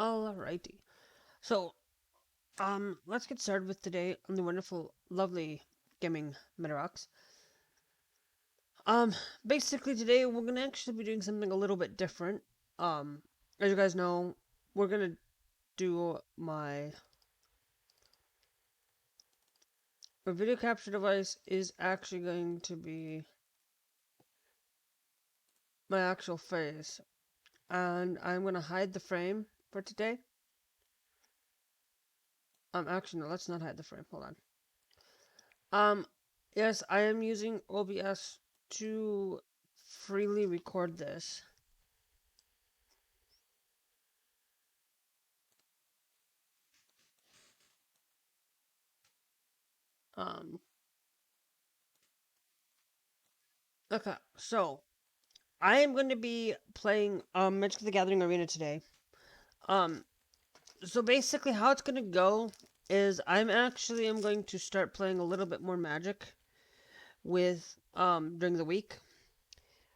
Alrighty. So, let's get started with today on the wonderful, lovely Gamingmadirocks. Um, Basically today we're gonna actually be doing something a little bit different. As you guys know, we're gonna do my video capture device is actually going to be my actual face, and I'm gonna hide the frame for today. Actually no, let's not hide the frame. Hold on. Um, yes, I am using OBS to freely record this. Um, okay, so I am going to be playing Magic the Gathering Arena today. Um, so basically how it's going to go is I'm going to start playing a little bit more Magic with during the week.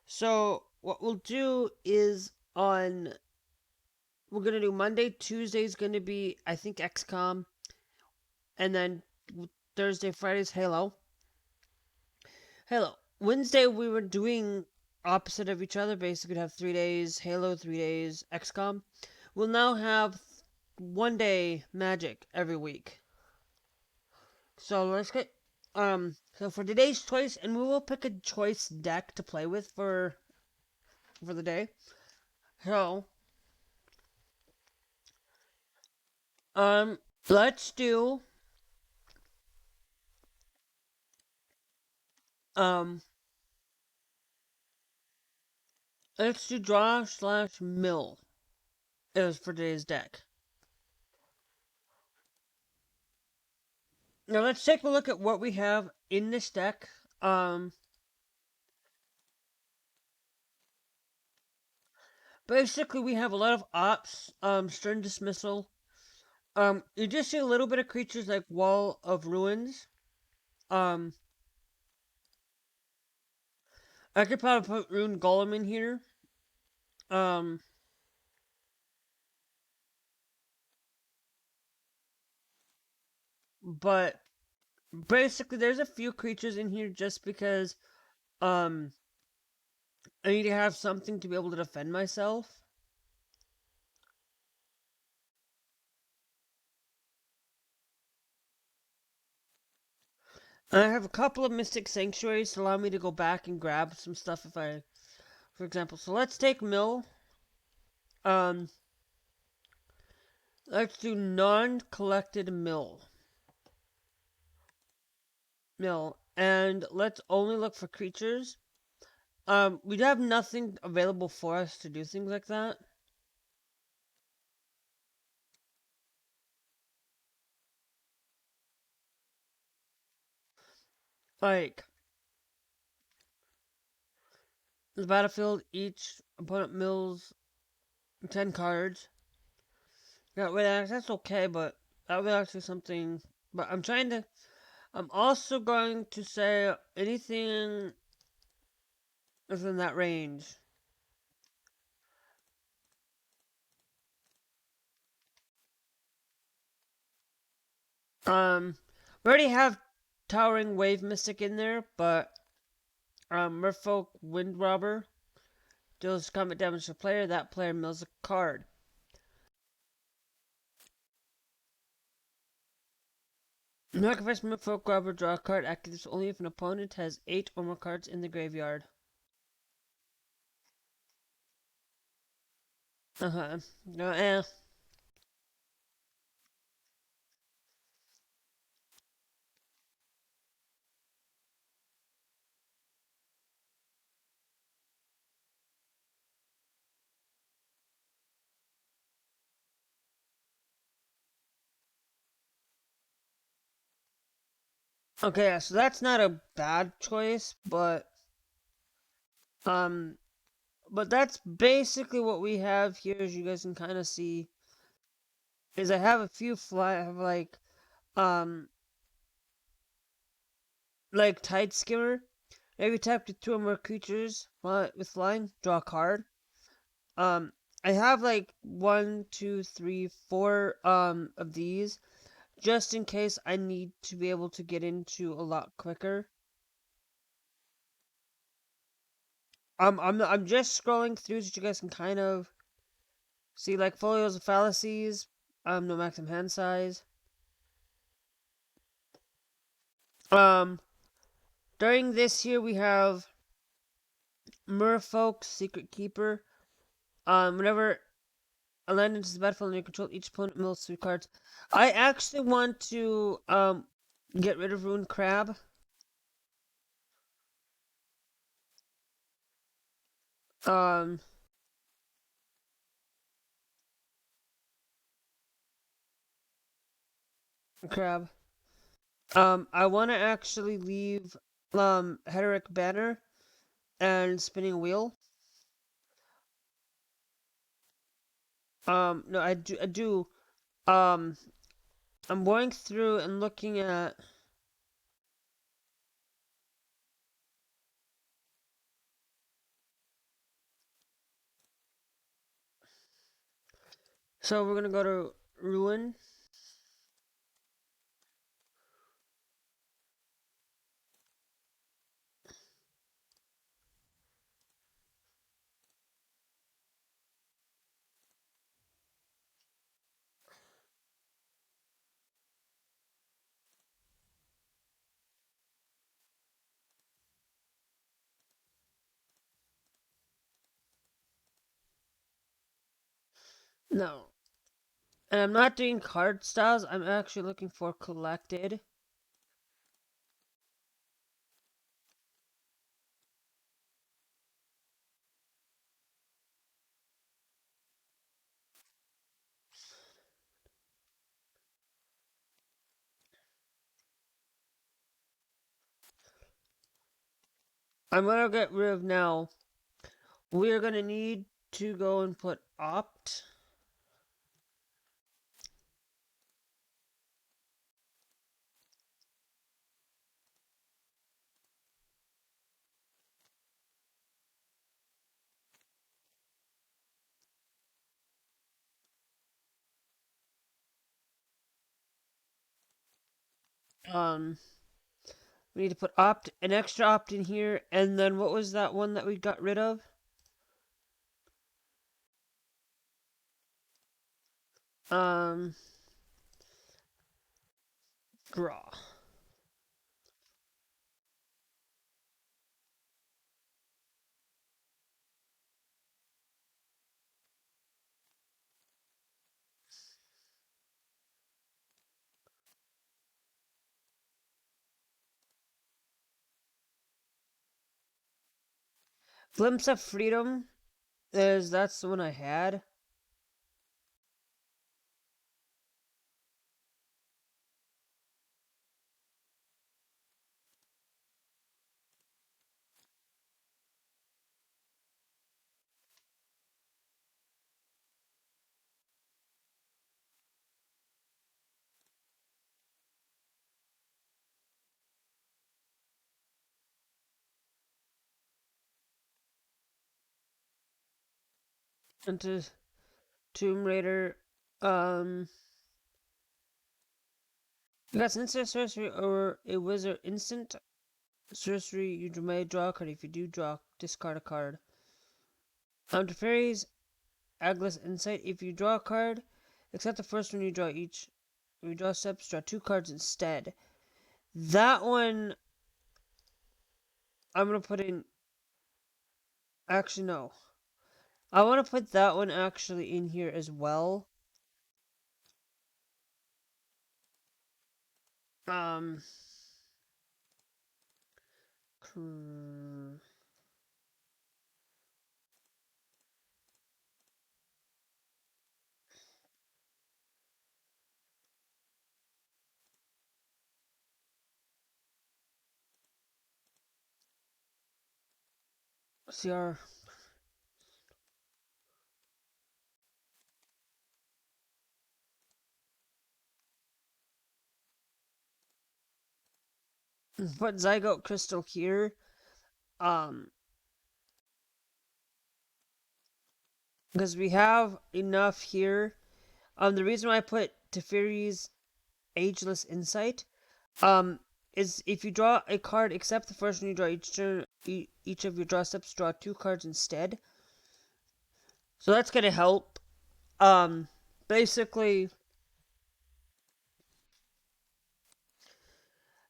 So what we'll do is we're going to do Monday, Tuesday's going to be I think XCOM, and then Thursday, Friday's Halo. Wednesday we were doing opposite of each other. Basically, we'd have 3 days Halo, 3 days XCOM. We'll now have 1 day Magic every week. So let's get So for today's choice, and we will pick a choice deck to play with for the day. So um, let's do um let's do draw/mill is for today's deck. Now let's take a look at what we have in this deck. Basically, we have a lot of ops, stern dismissal. You just see a little bit of creatures like Wall of Ruins. Um, I could probably put Rune Golem in here. Um, but basically, there's a few creatures in here just because, um, I need to have something to be able to defend myself. I have a couple of Mystic Sanctuaries to allow me to go back and grab some stuff for example. So let's take Mill. Um, let's do non-collected mill, and let's only look for creatures. We'd have nothing available for us to do things like that. Like, the battlefield, each opponent mills 10 cards. Yeah, that's okay, but that would actually something. But I'm also going to say anything within that range. We already have Towering Wave Mystic in there, but Merfolk Wind Robber deals combat damage to player. That player mills a card. Sacrifice Merfolk Robber, draw a card. Activates only if an opponent has 8 or more cards in the graveyard. No, Okay, yeah, so that's not a bad choice, um, but that's basically what we have here, as you guys can kind of see. Is I have a few um, like Tide Skimmer. Every tap to 2 or more creatures with flying, draw a card. Um, I have like one, two, three, four of these just in case I need to be able to get into a lot quicker. I'm just scrolling through so you guys can kind of see like folios of fallacies. No maximum hand size. Um, During this here we have Merfolk's Secret Keeper. Whenever a land enters the battlefield and you control, each opponent mills 3 cards. I actually want to get rid of Ruined Crab. Um, Crab. I want to actually leave Hederic Banner and Spinning Wheel. No, I do. Um, I'm going through and looking at. So we're gonna go to Ruin. No, and I'm not doing card styles. I'm actually looking for collected. I'm gonna get rid of now. We're gonna need to go and put opt. Um, we need to put opt, an extra opt in here, and then what was that one that we got rid of? Um, Draw. Glimpse of Freedom that's the one I had. Into Tomb Raider. Um, you got an instant sorcery or a wizard instant sorcery. You may draw a card. If you do draw, discard a card. To fairies, Agla's Insight. If you draw a card, except the first one you draw each. If you draw steps, draw 2 cards instead. That one, I'm gonna put in. Actually, no. I want to put that one actually in here as well. Um, CR. Put Zygote Crystal here. Um, because we have enough here. The reason why I put Teferi's Ageless Insight, um, is if you draw a card, except the first one you draw each turn, each of your draw steps, draw 2 cards instead. So that's gonna help. Um, basically,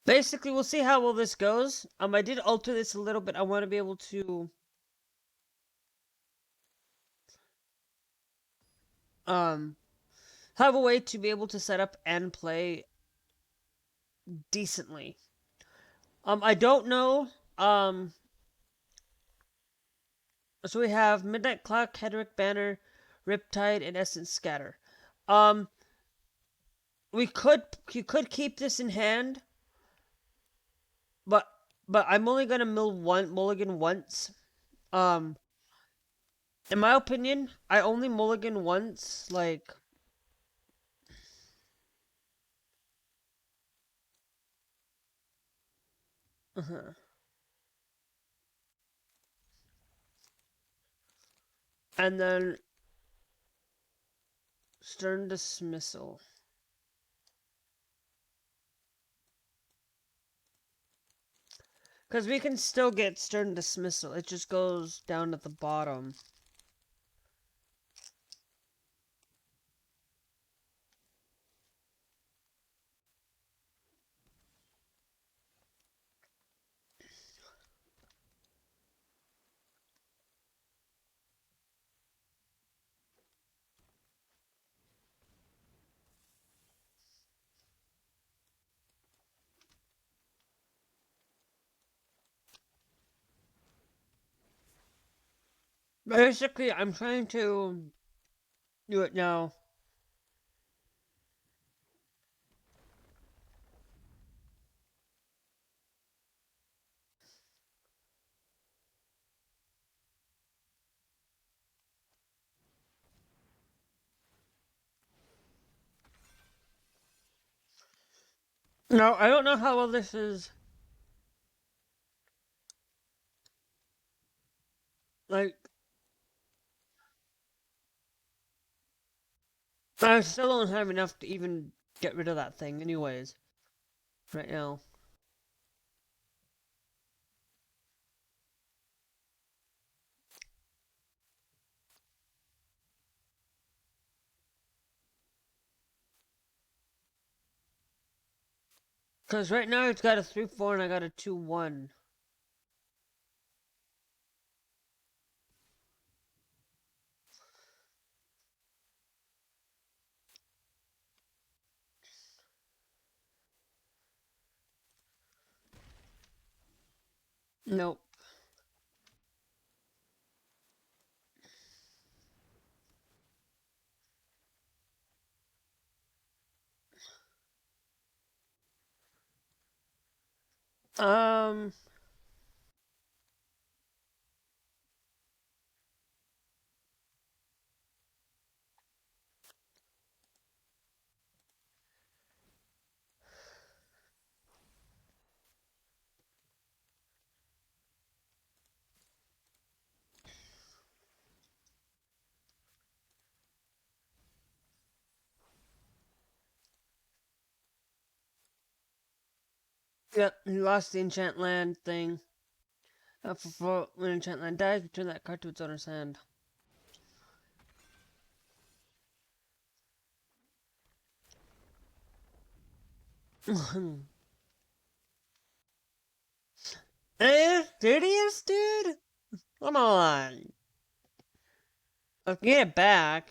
we'll see how well this goes. I did alter this a little bit. I want to be able to um have a way to be able to set up and play decently. I don't know. So we have Midnight Clock, Hedrick Banner, Riptide, and Essence Scatter. Um, you could keep this in hand, but I'm only gonna mulligan once. Um, in my opinion, I only mulligan once. Like, uh and then Stern Dismissal. Because we can still get Stern Dismissal. It just goes down at the bottom. Basically, I'm trying to do it now. No, I don't know how well this is. Like, I still don't have enough to even get rid of that thing, anyways, right now. Because right now it's got a 3-4 and I got a 2-1. Nope. Um, yep, you lost the enchant land thing. When enchant land dies, return that card to its owner's hand. Dirtiest, dude? Come on. I can get it back.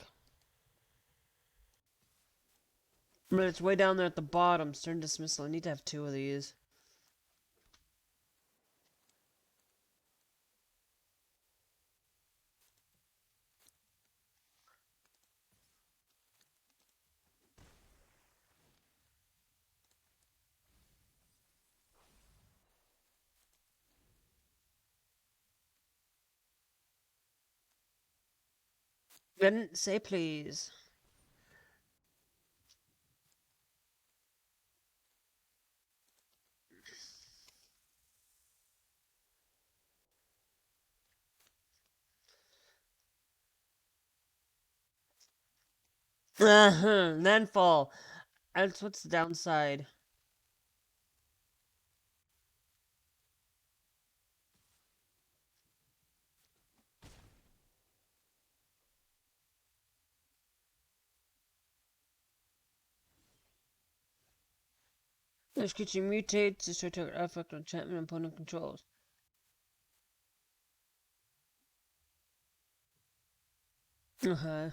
But it's way down there at the bottom. Stern Dismissal. I need to have 2 of these. Didn't say please. Then fall. That's what's the downside. This creature mutates, destroy target effect on enchantment opponent controls. Okay.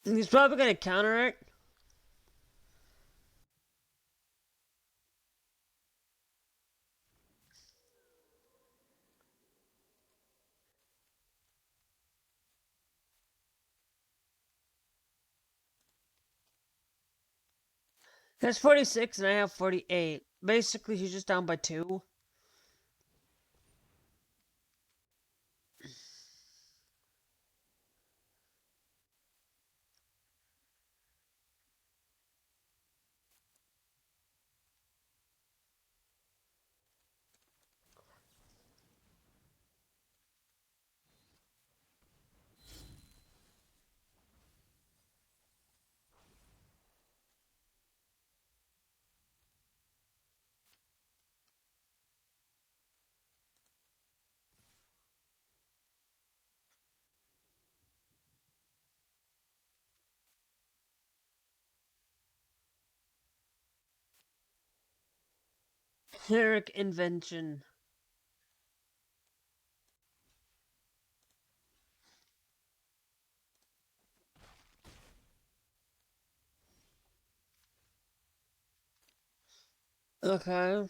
He's probably gonna counter it. That's 46 and I have 48. Basically, he's just down by 2. Cleric Invention. Okay.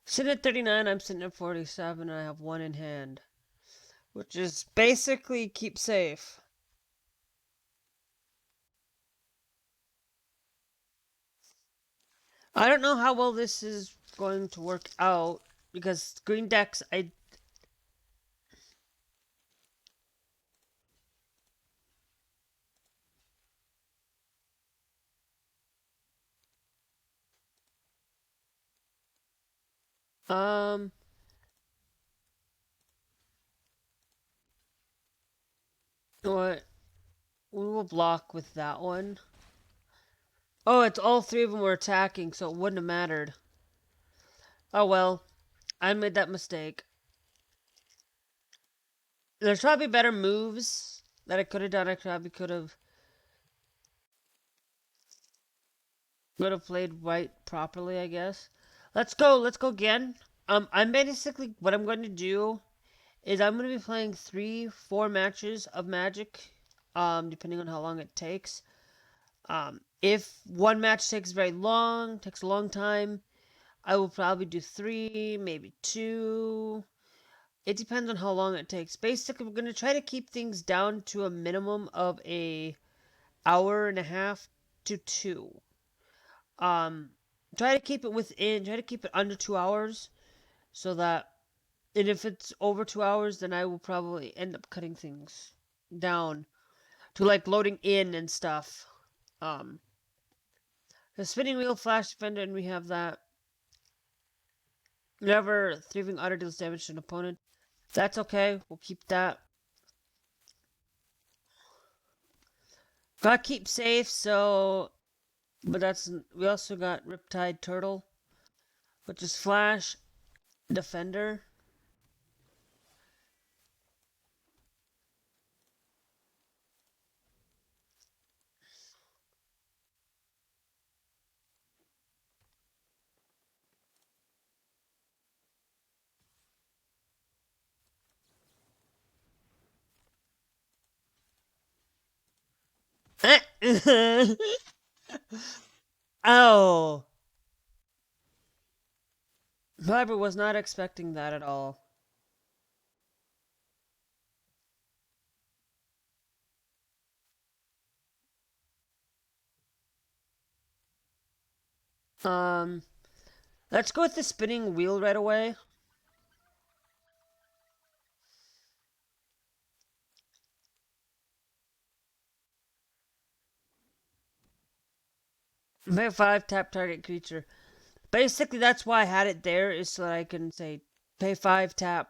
Sitting at 39, I'm sitting at 47, and I have 1 in hand. Which is basically keep safe. I don't know how well this is going to work out because green decks, um what we will block with that one. Oh, it's all 3 of them were attacking, so it wouldn't have mattered. Oh well, I made that mistake. There's probably better moves that I could have done. I probably could have played right properly, I guess. Let's go. Let's go again. I'm basically what I'm going to do is I'm going to be playing 3, 4 matches of Magic, depending on how long it takes. If one match takes a long time, I will probably do 3, maybe 2. It depends on how long it takes. Basically, we're going to try to keep things down to a minimum of a hour and a half to 2. Um, try to keep it under 2 hours so that, and if it's over 2 hours, then I will probably end up cutting things down to like loading in and stuff. Um, the spinning wheel, flash defender, and we have that. Whenever thieving otter deals damage to an opponent, that's okay. We'll keep that. Gotta keep safe, so. But that's. We also got Riptide Turtle, which is Flash, Defender. Oh! However, was not expecting that at all. Um, let's go with the spinning wheel right away. Pay 5, tap target creature. Basically, that's why I had it there, is so that I can say, pay 5, tap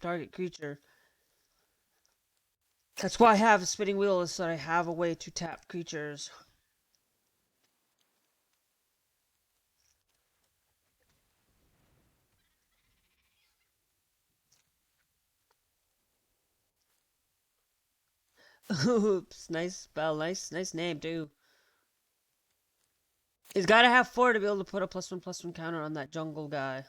target creature. That's why I have a spinning wheel, is so that I have a way to tap creatures. Oops, nice spell, nice name too. He's gotta have 4 to be able to put a +1/+1 counter on that jungle guy.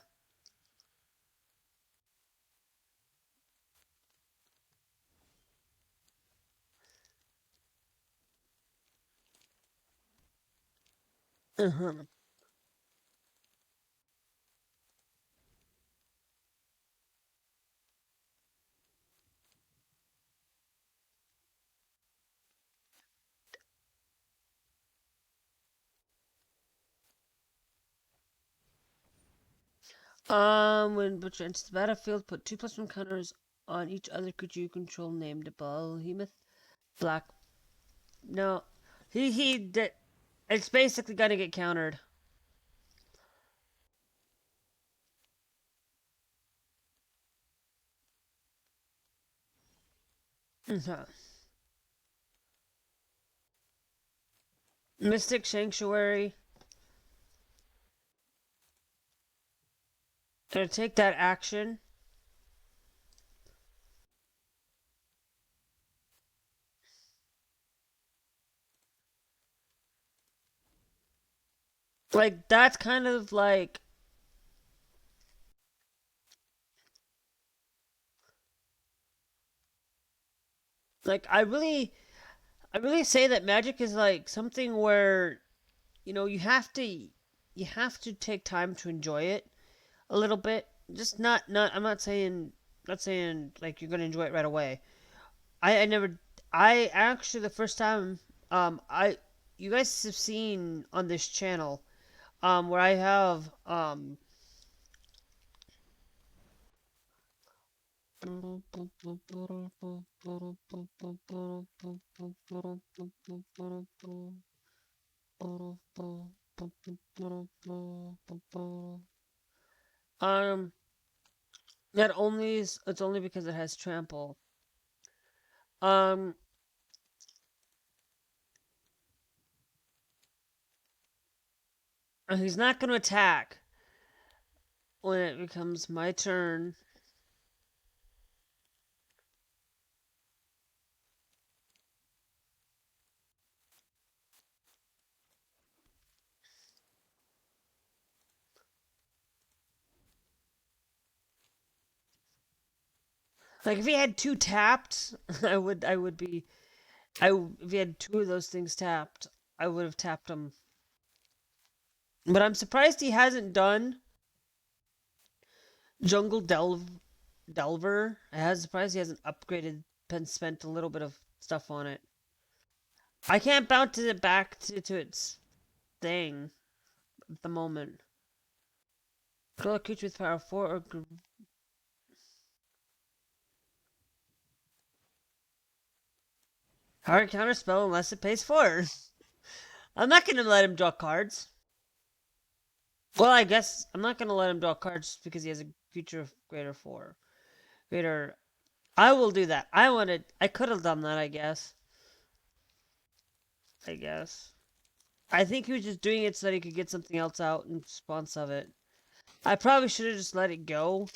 When butcher enters the battlefield, put 2/+1 counters on each other creature you control named Behemoth. Black. No, he did. It's basically gonna get countered. Mystic Sanctuary. Gonna take that action. Like, that's kind of like I really say that Magic is like something where you have to take time to enjoy it a little bit. Just not I'm not saying like you're gonna enjoy it right away. I never I actually the first time I you guys have seen on this channel where I have um that only is it's only because it has trample. Um he's not gonna attack when it becomes my turn. Like if he had 2 tapped, I would be if he had 2 of those things tapped, I would have tapped him. But I'm surprised he hasn't done Jungle Delver. I was surprised he hasn't upgraded and spent a little bit of stuff on it. I can't bounce it back to its thing at the moment. Control a creature with power 4 or hard counter spell unless it pays 4. I'm not gonna let him draw cards. Well, I guess I'm not gonna let him draw cards because he has a creature of greater 4. Greater. I will do that. I could have done that, I guess. I guess. I think he was just doing it so that he could get something else out in response of it. I probably should have just let it go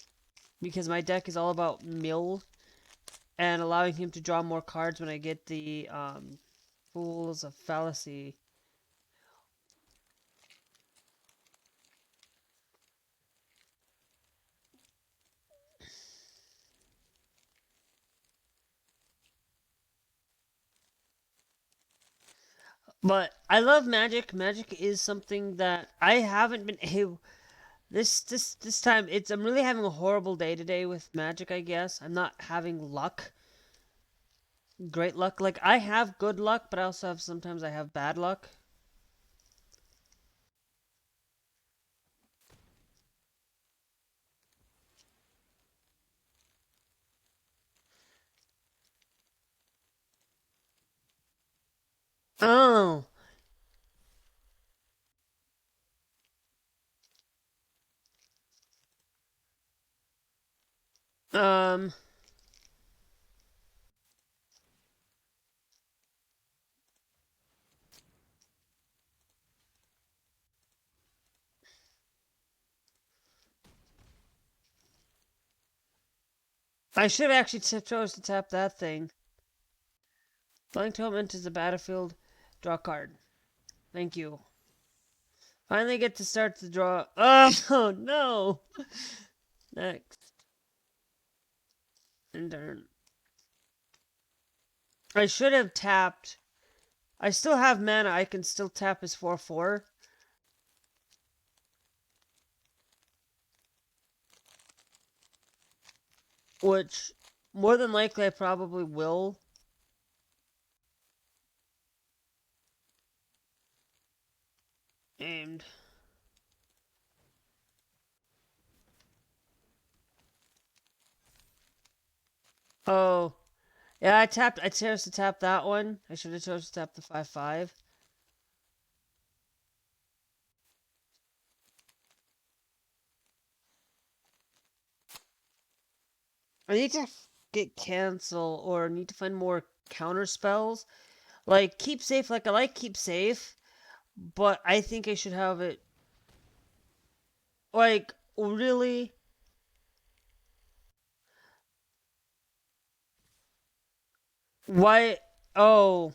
because my deck is all about mill and allowing him to draw more cards when I get the Fools of Fallacy. But I love Magic. Magic is something that I haven't been able. This time I'm really having a horrible day today with Magic. I guess I'm not having luck. Great luck. Like I have good luck, but I also have sometimes I have bad luck. Oh. Um. I should have actually chose to tap that thing. Flying Totem enters the battlefield. Draw a card. Thank you. Finally get to start the draw. Oh no! Next. And turn. I should have tapped. I still have mana. I can still tap his 4/4. Which, more than likely, I probably will. Aimed. Oh. Yeah, I chose to tap that one. I should have chose to tap the 5/5. I need to get cancel or need to find more counter spells. Like keep safe, like I like keep safe, but I think I should have it like really. Why? Oh,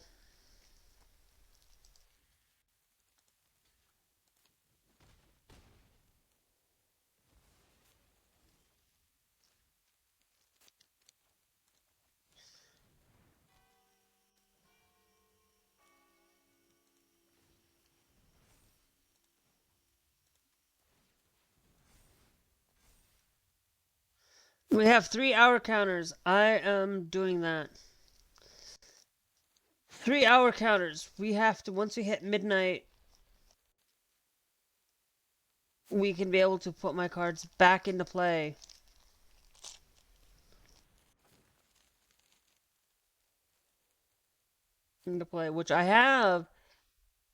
we have 3 hour counters. I am doing that. 3 hour counters. We have to once we hit midnight, we can be able to put my cards back into play. Which I have.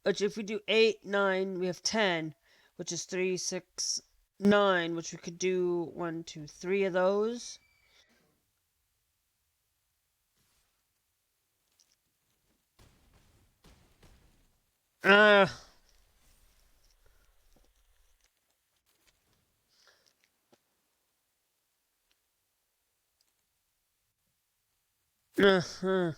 Which if we do 8, 9, we have 10, which is 3, 6, 9, which we could do 1, 2, 3 of those. Uh, uh-huh.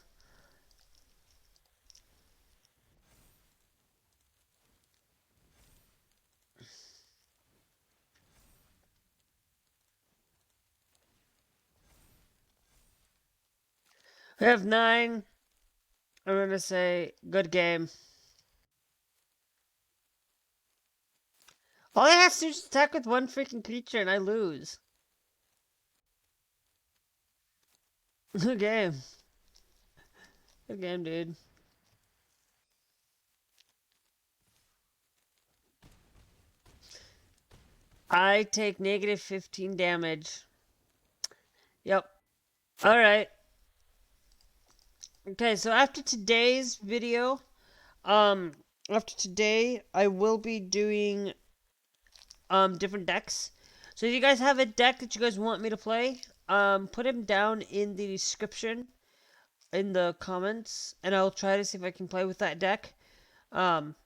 We have 9. I'm gonna say good game. All I have to do is attack with one freaking creature and I lose. Good game. Good game, dude. I take negative 15 damage. Yep. Alright. Okay, so after today's video, um, after today, I will be doing different decks. So if you guys have a deck that you guys want me to play, put them down in the description in the comments, and I'll try to see if I can play with that deck. Um,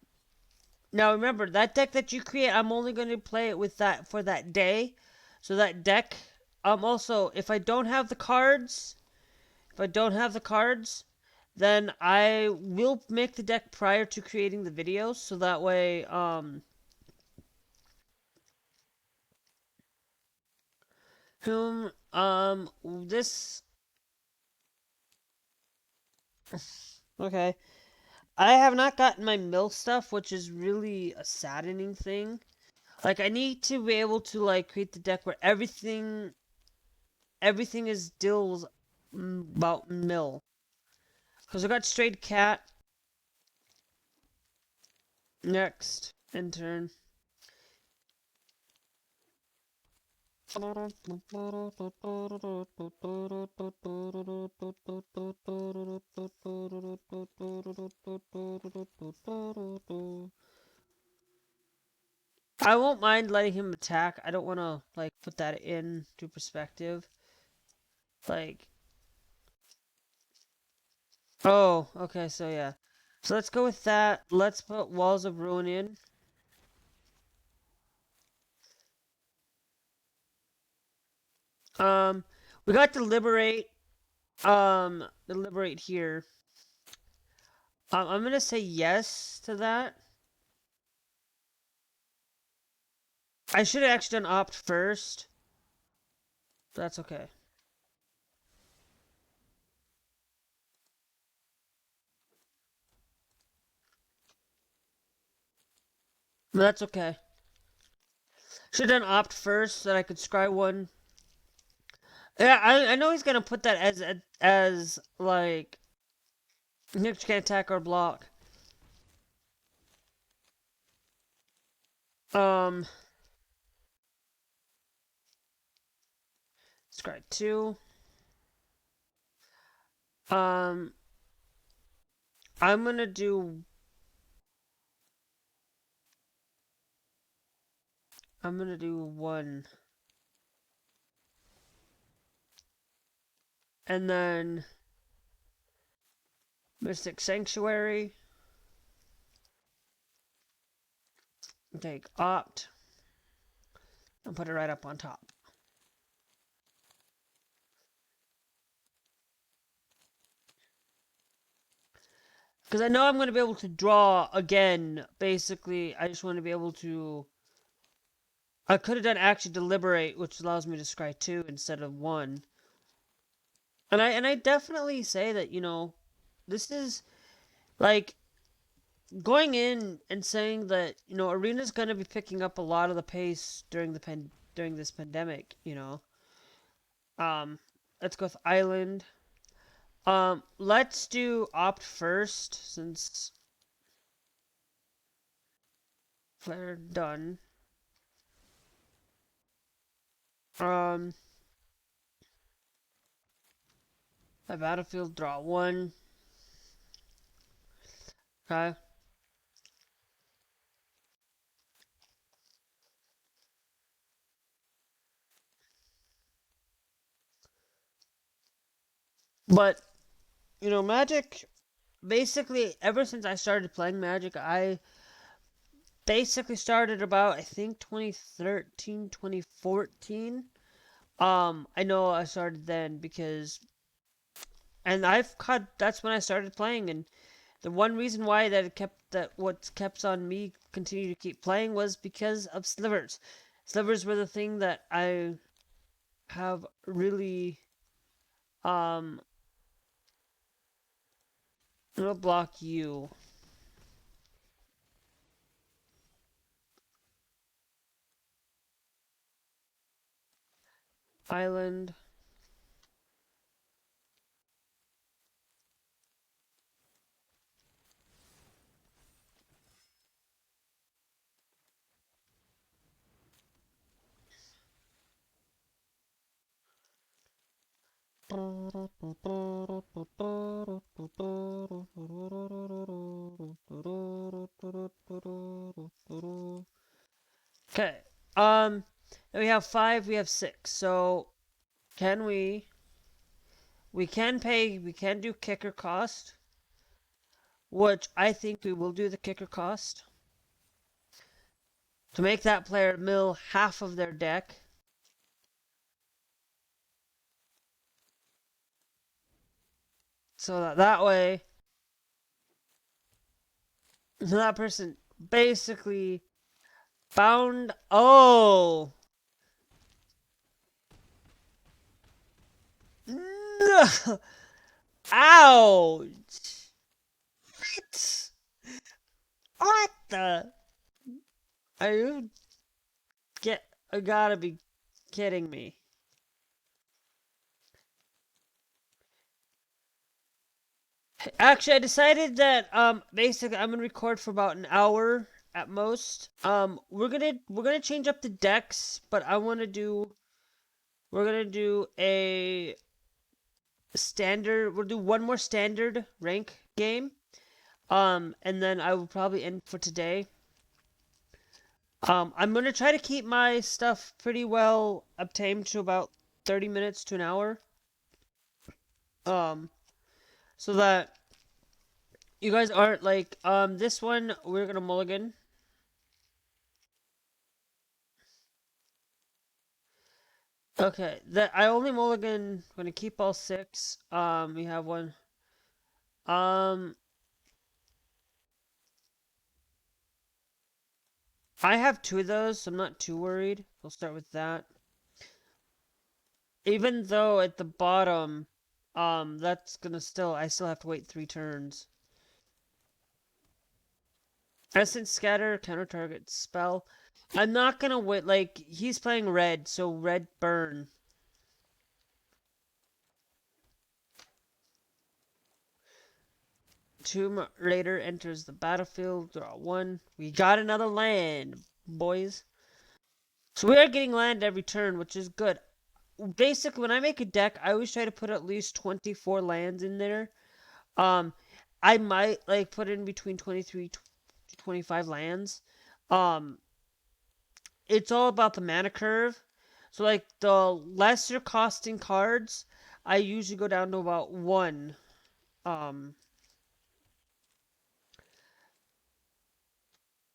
Now remember that deck that you create, I'm only going to play it with that for that day. So that deck, also if I don't have the cards, then I will make the deck prior to creating the video, so that way, this, okay. I have not gotten my mill stuff, which is really a saddening thing. Like, I need to be able to, like, create the deck where everything is still about mill. Because I got straight cat. Next. Intern. I won't mind letting him attack. I don't want to like put that into perspective. Like, oh, okay, so yeah. So let's go with that. Let's put Walls of Ruin in. Um, we got to liberate here. I'm gonna say yes to that. I should have actually done opt first. But that's okay. But that's okay. Should have done opt first so that I could scry one. Yeah, I know he's gonna put that as like Nick can't attack or block. Um, scry two. Um, I'm gonna do. I'm gonna do one, and then Mystic Sanctuary. Take opt and put it right up on top. Because I know I'm going to be able to draw again. Basically, I just want to be able to. I could have done actually deliberate, which allows me to scry two instead of one. And I definitely say that this is like going in and saying that Arena's going to be picking up a lot of the pace during this pandemic. Um, let's go with Island. Let's do opt first since flare done. Um, my battlefield draw one. Okay. But Magic. Basically, ever since I started playing Magic, I basically started about I think 2013, 2014. I know I started then because, and I've cut. That's when I started playing, and the one reason why what kept on me continue to keep playing was because of slivers. Slivers were the thing that I have really um. I'm gonna block you. Island. Okay. We have five. We have six. So can we? We can pay. We can do kicker cost, which I think we will do the kicker cost to make that player mill half of their deck. So that way, so that person basically found. Oh, no! Ouch! What? What the? Are you get? I gotta be kidding me. Actually, I decided that basically I'm gonna record for about an hour at most. We're gonna change up the decks, but I want to do. We're gonna do a standard. We'll do one more standard rank game. And then I will probably end for today. I'm gonna try to keep my stuff pretty well obtained to about 30 minutes to an hour. Um, so that you guys aren't like, this one we're gonna mulligan. Okay, that I only mulligan. Gonna keep all six. We have one. Um, I have two of those, so I'm not too worried. We'll start with that. Even though at the bottom, that's gonna still, I still have to wait 3 turns. Essence Scatter, counter target spell. I'm not gonna wait, like, he's playing red, so red burn. Tomb Raider enters the battlefield, draw one. We got another land, boys. So we are getting land every turn, which is good. Basically, when I make a deck, I always try to put at least 24 lands in there. Um, I might, like, put in between 23 to 25 lands. Um, it's all about the mana curve. So, like, the lesser costing cards, I usually go down to about one. Um,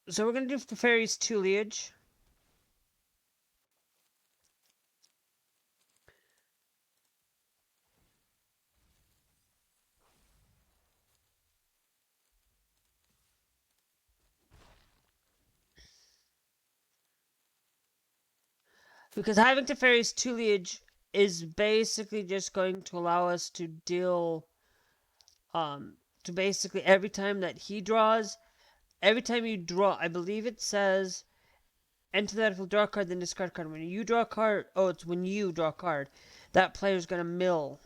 so we're gonna do the Fairies Tutelage. Because having Teferi's Tutelage is basically just going to allow us to deal, to basically every time that he draws, every time you draw, I believe it says, enter that if you draw a card, then discard a card. When you draw a card, oh, it's when you draw a card, that player's gonna mill.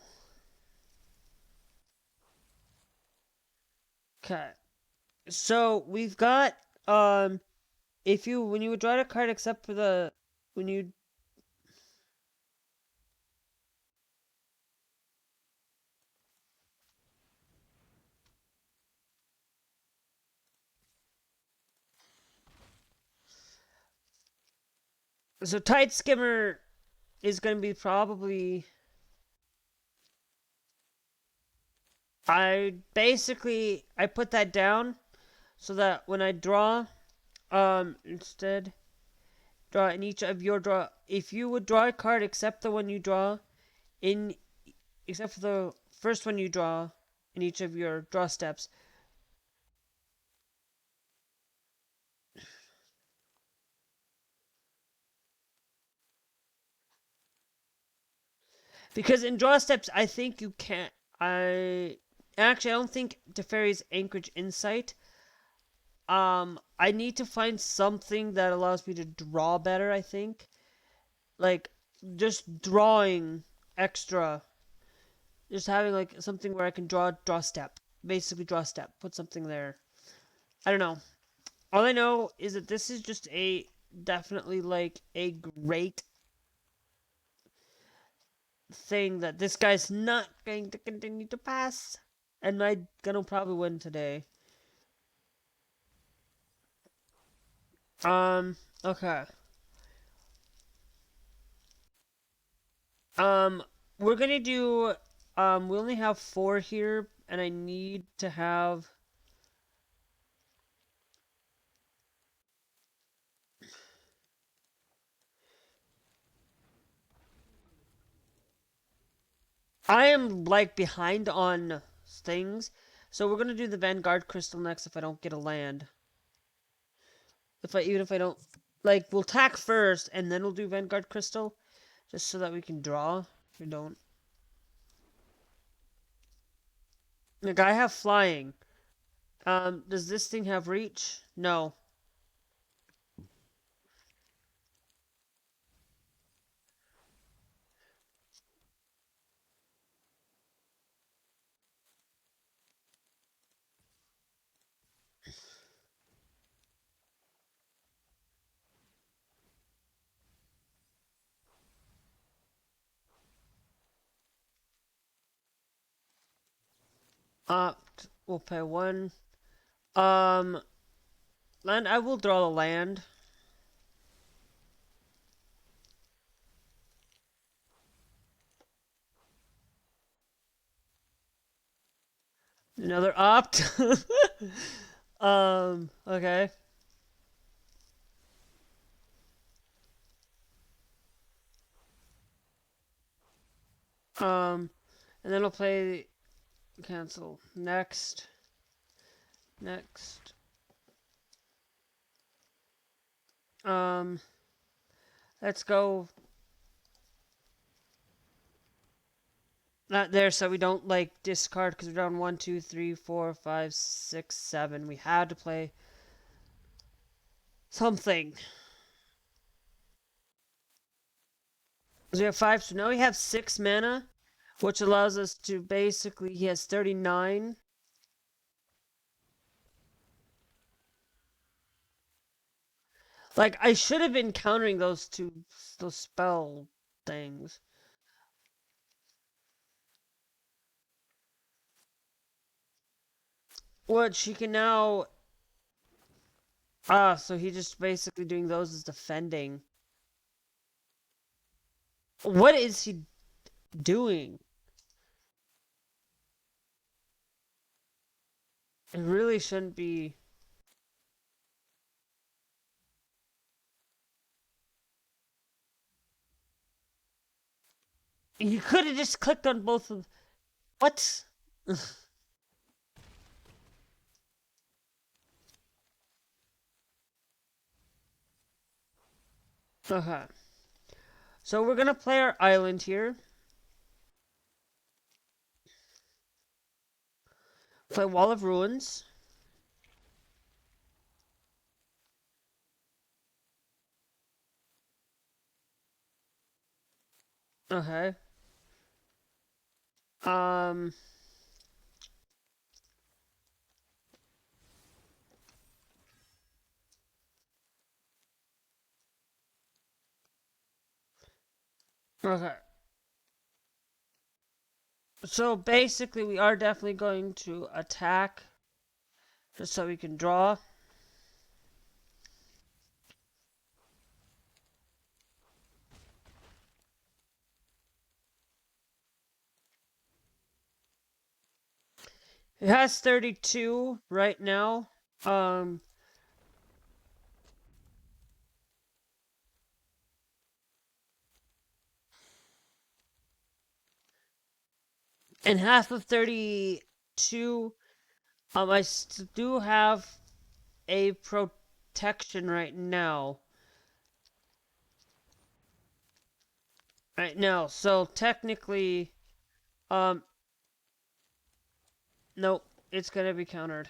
Okay. So we've got, if you, when you draw a card except for the, when you, so Tide Skimmer is gonna be probably, I put that down so that when I draw, instead draw in each of your draw, if you would draw a card except the one you draw in, except for the first one you draw in each of your draw steps, because in draw steps I think you can't, I actually I don't think Teferi's Anchorage Insight, I need to find something that allows me to draw better, I think, like just drawing extra, just having like something where I can draw step, basically draw step, put something there. I don't know. All I know is that this is just a definitely like a great thing that this guy's not going to continue to pass, and I'm gonna probably win today. Okay. Um, we're gonna do. We only have 4 here, and I need to have. I am like behind on things, so we're gonna do the Vanguard Crystal next if I don't get a land. Even if I don't, like, we'll tack first and then we'll do Vanguard Crystal, just so that we can draw. If we don't, like, I have flying. Does this thing have reach? No. We'll pay one. Land. I will draw the land. Another opt. Okay. Um, and then I'll play cancel. Next. Next. Um, let's go. Not there, so we don't like discard because we're down 1, 2, 3, 4, 5, 6, 7. We had to play something. So we have 5, so now we have 6 mana, which allows us to basically, he has 39. Like, I should have been countering those spell things. What she can now, so he just basically doing those as defending. What is he doing? It really shouldn't be. You could have just clicked on both of. What? Okay. So we're gonna play our island here. Play Wall of Ruins. Okay. Um. Okay. So basically, we are definitely going to attack just so we can draw. It has 32 right now. Um. And half of 32. I do have a protection right now. Right now, so technically, um, nope, it's gonna be countered.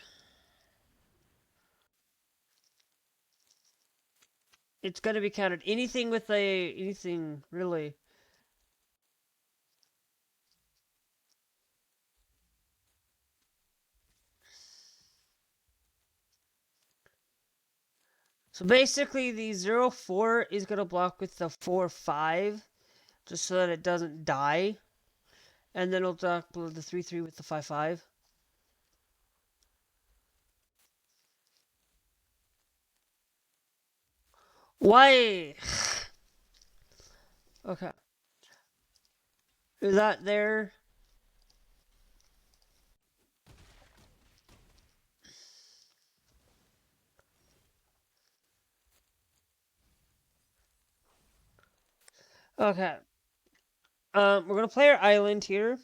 It's gonna be countered. Anything with anything really. So basically, the 0-4 is gonna block with the 4-5, just so that it doesn't die, and then it'll block the 3-3 with the 5-5. Why? Okay, is that there? Okay. We're gonna play our island here.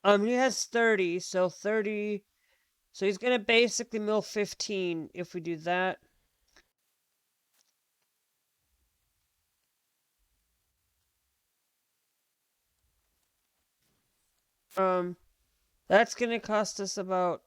He has 30, so 30. So he's gonna basically mill 15 if we do that. Um, that's gonna cost us about.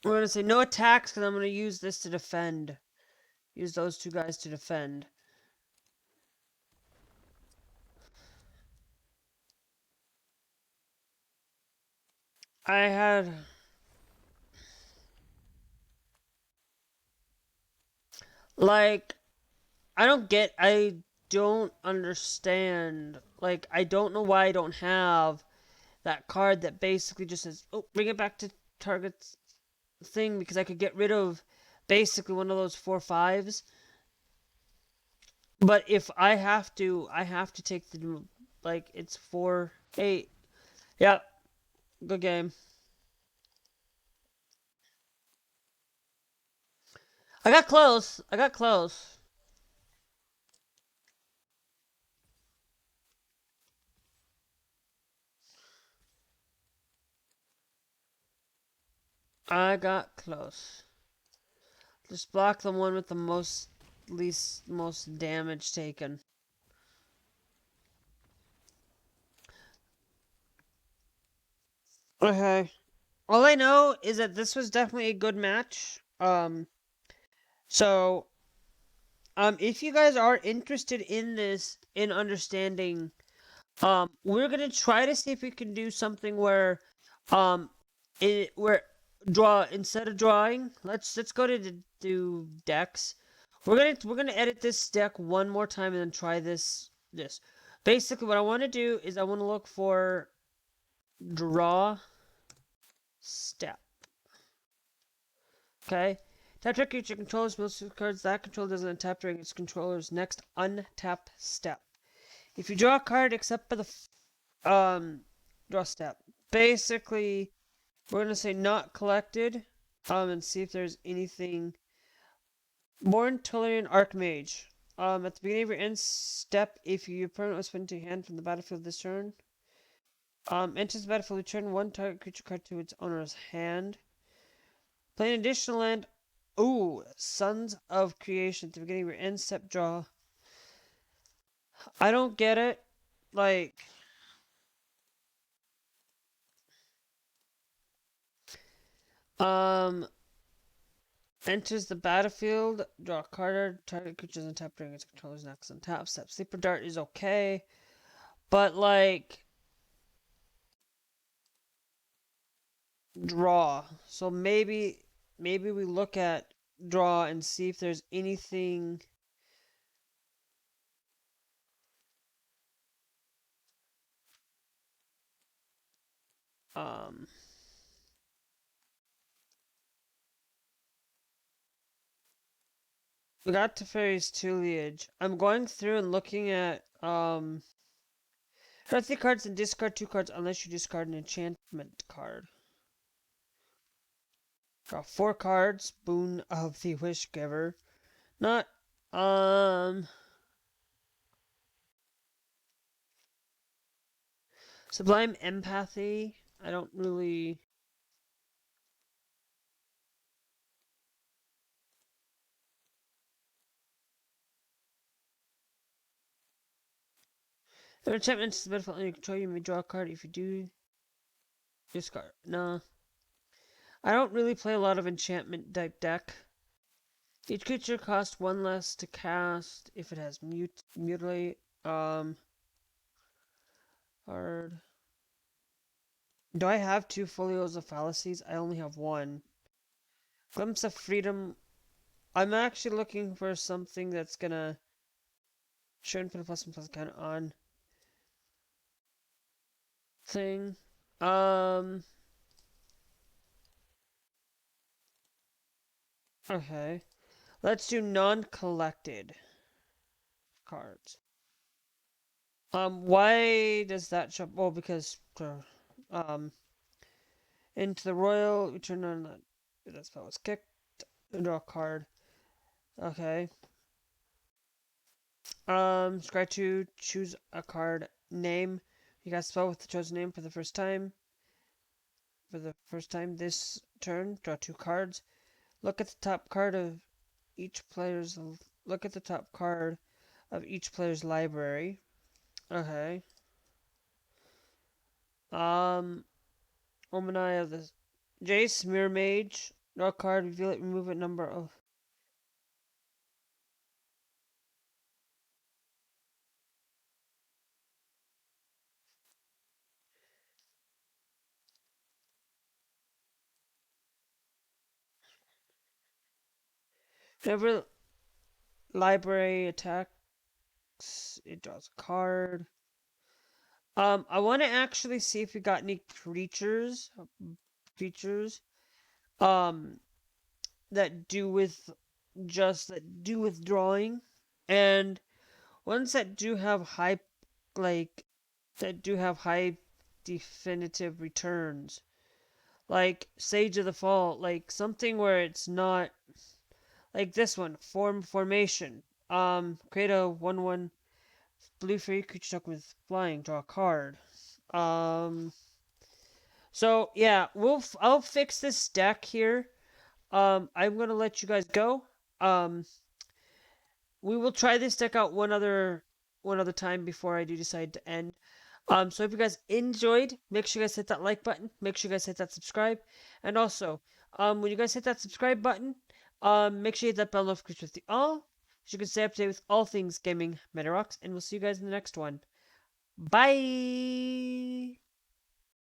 We're gonna say no attacks because I'm gonna use this to defend. Use those two guys to defend. I had. Like, I don't understand. Like, I don't know why I don't have that card that basically just says, oh, bring it back to target's thing, because I could get rid of basically one of those 4/5s. But if I have to take the, like, it's 4/8. Yep, good game. I got close. I got close. I got close. Just block the one with the most damage taken. Okay. All I know is that this was definitely a good match. So if you guys are interested in this, in understanding, we're gonna try to see if we can do something where, um, where draw instead of drawing. Let's go to do decks. We're gonna edit this deck one more time and then try this. Basically, what I want to do is I want to look for draw step. Okay. Tap trick creature controls most of the cards that control doesn't untap during its controller's next untap step. If you draw a card except for the draw step. Basically, we're gonna say not collected. And see if there's anything. Born Tolarian Archmage. At the beginning of your end step, if your opponent was put into your hand from the battlefield this turn, enters the battlefield, return one target creature card to its owner's hand. Play an additional land. Ooh, Sons of Creation. At the beginning of your end step, draw. I don't get it. Like, um, enters the battlefield, draw a card, target creatures on tap during its controller's next on tap step. Sleeper Dart is okay, but like, draw. So maybe we look at draw and see if there's anything. Um, we got Teferi's Tuliage. I'm going through and looking at draw 3 cards and discard 2 cards unless you discard an enchantment card. Draw 4 cards. Boon of the Wish Giver. Not Sublime Empathy. I don't really. If enchantment is the battlefield under your control, you may draw a card. If you do, discard. No. I don't really play a lot of enchantment type deck. Each creature costs 1 less to cast if it has mutilate. Hard. Do I have 2 folios of fallacies? I only have 1. Glimpse of Freedom. I'm actually looking for something that's gonna show and put a plus and plus count on thing. Okay. Let's do non-collected cards. Why does that show? Well, because um, into the royal, return on that spell was kicked. Draw a card. Okay. Scry 2, choose a card name. You got spell with the chosen name for the first time. For the first time this turn, draw 2 cards. Look at the top card of each player's. Look at the top card of each player's library. Okay. Um, Omanai of the Jace, Mirror Mage. Draw a card, reveal it, remove a number of. Never. library attacks. It draws a card. I want to actually see if we got any creatures, um, that do with drawing, and ones that do have like, high definitive returns, like Sage of the Fall, like something where it's not like this one, formation. Create a 1/1 blue free creature token with flying. Draw a card. Um, so yeah, I'll fix this deck here. I'm gonna let you guys go. Um, we will try this deck out one other time before I do decide to end. So if you guys enjoyed, make sure you guys hit that like button. Make sure you guys hit that subscribe, and also, when you guys hit that subscribe button, make sure you hit that bell notification with the all, so you can stay up to date with all things gaming Meta Rocks. And we'll see you guys in the next one. Bye.